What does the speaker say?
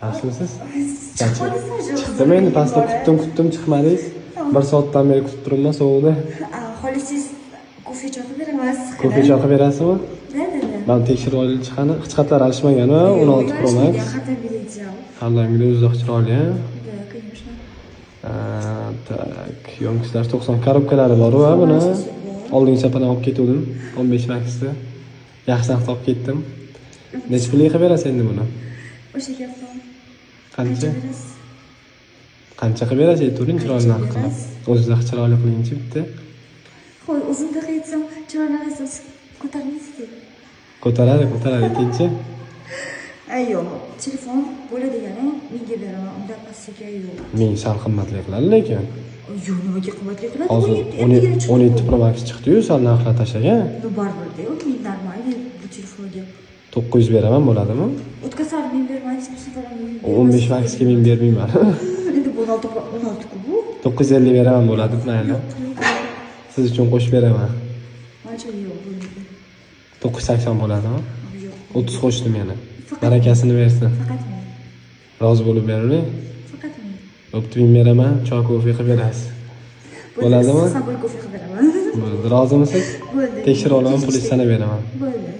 Yaxshimisiz? Chiqmadingiz? Chiqdim endi pastda kutdim chiqmadingiz. 1 soatdan beri kutib turibman sovuqda. Xohlasangiz kofe choqib beraman. Kofe choqib berasizmi? Da. Men tekshirib olib chiqqani hech alishmagan-a 16 Pro Max. Hamdamga o'zidoq chiroyli, ha? Да, конечно. Tak, yo'nqishlar 90 korobkalari bor-ku buni. Oldingi chapadan olib ketdim 15 Max'da. Yaxshi narxda olib ketdim. Necha pulga qilib berasiz endi buni? O'sha gapni. Qancha? Qancha qilib berasiz? Turing chiroyli narx qilib. O'zingiz chiroyli qiling-chi bitta. Xo'p, o'zimda aytsam, chiroyli narsa ko'tarmaysiz-ku. Ko'taradi, keyin-chi? Yo'q, telefon bo'ladigani menga beraman, unda pastiga yo'q. Men sal qimmatli qiladi lekin. Yo'q, nimaga qimmatli qiladi? Hozir 17 Pro Max chiqdi-yu, sal narxlar tashlagan. Bu baribir-da, men normalniy bu telefonga 900 beraman bo'ladimi? o'tkazar men bermaysiz, bu safar men 15 Max'ga men bermayman. Endi bu 16 ku bu. 950 beraman bo'ladi, mayli. Siz uchun qo'shib beraman. Mancha yo'q bo'ladi. 980 bo'ladimi? Yo'q. 30 qo'shdim yana. Barakasini bersin. Faqat men. Rozi bo'lib bering. Faqat men. Bo'pti, men beraman, choy kofe qilib berasiz. Bo'ladimi? Sabr kofe qilib beraman. Bo'ldi. Rozimisiz? Bo'ldi. Tekshirib olaman, pulni sanab beraman. Bo'ldi.